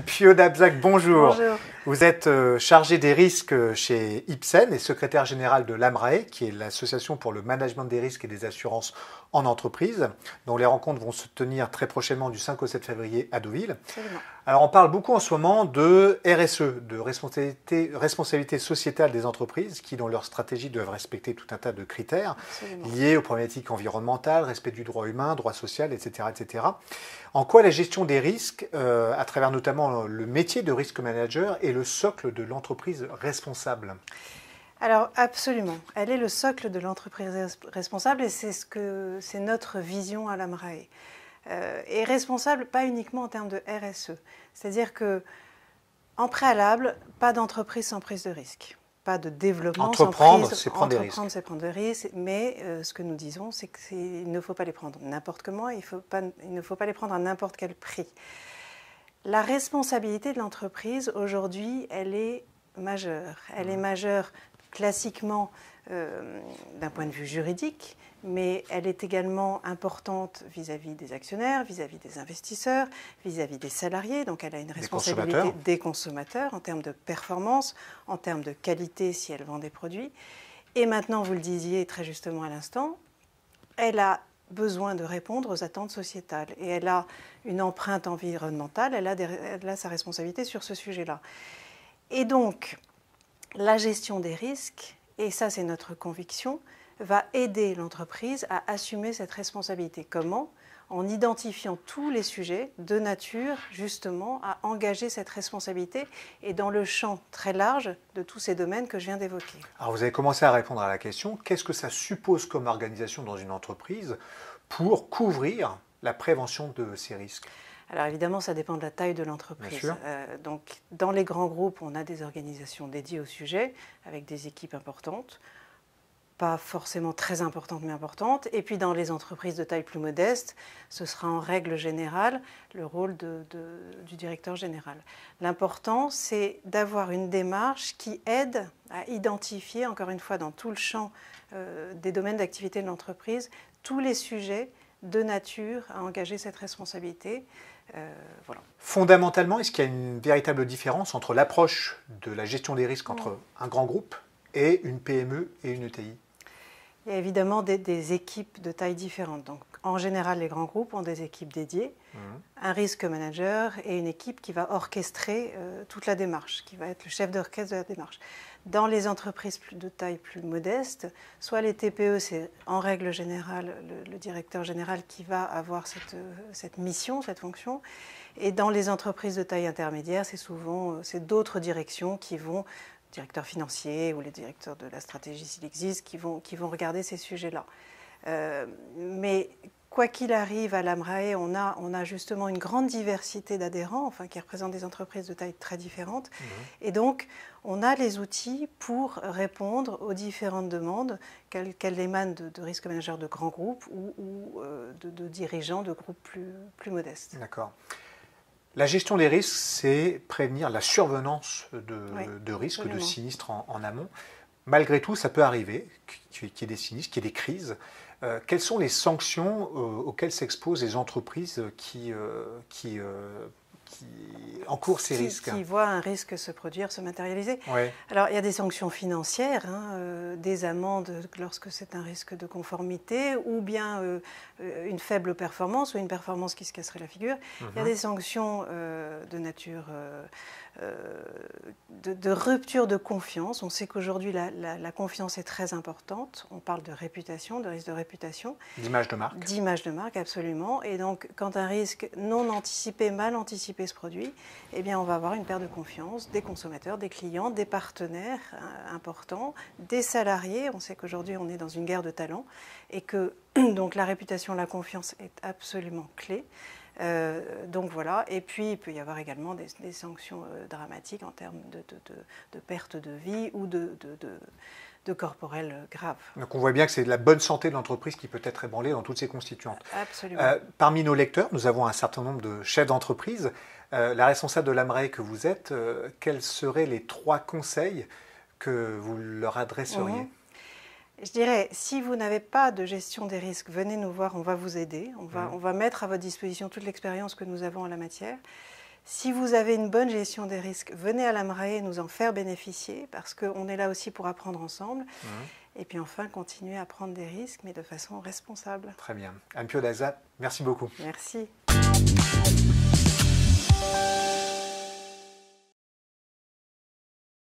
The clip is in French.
Pio Dabzac, bonjour. Bonjour. Vous êtes chargé des risques chez Ipsen et secrétaire général de l'AMRAE, qui est l'association pour le management des risques et des assurances en entreprise, dont les rencontres vont se tenir très prochainement du 5 au 7 février à Deauville. Absolument. Alors on parle beaucoup en ce moment de RSE, de responsabilité sociétale des entreprises, qui dans leur stratégie doivent respecter tout un tas de critères Absolument. liés aux problématiques environnementales, respect du droit humain, droit social, etc. etc. En quoi la gestion des risques, à travers notamment le métier de risk manager, est le socle de l'entreprise responsable? Alors absolument, elle est le socle de l'entreprise responsable et c'est notre vision à l'AMRAE. Et responsable pas uniquement en termes de RSE, c'est-à-dire que en préalable, pas d'entreprise sans prise de risque. Pas de développement Entreprendre, sans c'est prendre des risques. Entreprendre, c'est prendre des risques, mais ce que nous disons, c'est qu'il ne faut pas les prendre n'importe comment, il ne faut pas les prendre à n'importe quel prix. La responsabilité de l'entreprise, aujourd'hui, elle est majeure. Elle est majeure classiquement d'un point de vue juridique, mais elle est également importante vis-à-vis des actionnaires, vis-à-vis des investisseurs, vis-à-vis des salariés. Donc elle a une responsabilité des consommateurs en termes de performance, en termes de qualité si elle vend des produits. Et maintenant, vous le disiez très justement à l'instant, elle a besoin de répondre aux attentes sociétales. Et elle a une empreinte environnementale, elle a sa responsabilité sur ce sujet-là. Et donc, la gestion des risques, et ça c'est notre conviction, va aider l'entreprise à assumer cette responsabilité. Comment ? En identifiant tous les sujets de nature, justement, à engager cette responsabilité et dans le champ très large de tous ces domaines que je viens d'évoquer. Alors vous avez commencé à répondre à la question, qu'est-ce que ça suppose comme organisation dans une entreprise pour couvrir la prévention de ces risques? Alors évidemment, ça dépend de la taille de l'entreprise. Donc, dans les grands groupes, on a des organisations dédiées au sujet, avec des équipes importantes, pas forcément très importantes, mais importantes. Et puis dans les entreprises de taille plus modeste, ce sera en règle générale le rôle du directeur général. L'important, c'est d'avoir une démarche qui aide à identifier, encore une fois, dans tout le champ des domaines d'activité de l'entreprise, tous les sujets de nature à engager cette responsabilité. Voilà. Fondamentalement, est-ce qu'il y a une véritable différence entre l'approche de la gestion des risques entre un grand groupe et une PME et une ETI? Il y a évidemment des équipes de taille différentes. Donc, en général, les grands groupes ont des équipes dédiées, un risk manager et une équipe qui va orchestrer toute la démarche, qui va être le chef d'orchestre de la démarche. Dans les entreprises de taille plus modeste, soit les TPE, c'est en règle générale le directeur général qui va avoir cette mission, cette fonction. Et dans les entreprises de taille intermédiaire, c'est d'autres directions qui vont, directeurs financiers ou les directeurs de la stratégie s'il existe, qui vont regarder ces sujets-là. Mais quoi qu'il arrive, à l'AMRAE, on a justement une grande diversité d'adhérents, enfin, qui représentent des entreprises de taille très différentes. Et donc, on a les outils pour répondre aux différentes demandes, qu'elles émanent de risk managers de grands groupes ou de dirigeants de groupes plus modestes. D'accord. La gestion des risques, c'est prévenir la survenance de risques, absolument. de sinistres en amont. Malgré tout, ça peut arriver qu'il y ait des sinistres, qu'il y ait des crises. Quelles sont les sanctions auxquelles s'exposent les entreprises qui encourent ces risques? Qui voient un risque se produire, se matérialiser. Ouais. Alors, il y a des sanctions financières, des amendes lorsque c'est un risque de conformité, ou bien une faible performance, ou une performance qui se casserait la figure. Il y a des sanctions de nature de rupture de confiance. On sait qu'aujourd'hui, la confiance est très importante. On parle de réputation, de risque de réputation. D'image de marque. D'image de marque, absolument. Et donc, quand un risque non anticipé, mal anticipé se produit, eh bien, on va avoir une perte de confiance des consommateurs, des clients, des partenaires importants, des salariés. On sait qu'aujourd'hui, on est dans une guerre de talents et que donc, la réputation, la confiance est absolument clé. Donc voilà, et puis il peut y avoir également des sanctions dramatiques en termes de perte de vie ou de corporel grave. Donc on voit bien que c'est la bonne santé de l'entreprise qui peut être ébranlée dans toutes ses constituantes. Absolument. Parmi nos lecteurs, nous avons un certain nombre de chefs d'entreprise. La responsable de l'AMRAE que vous êtes, quels seraient les 3 conseils que vous leur adresseriez? Je dirais, si vous n'avez pas de gestion des risques, venez nous voir, on va vous aider. On va mettre à votre disposition toute l'expérience que nous avons en la matière. Si vous avez une bonne gestion des risques, venez à l'AMRAE nous en faire bénéficier, parce qu'on est là aussi pour apprendre ensemble. Et puis enfin, continuer à prendre des risques, mais de façon responsable. Très bien. Anne Pio Daza, merci beaucoup. Merci.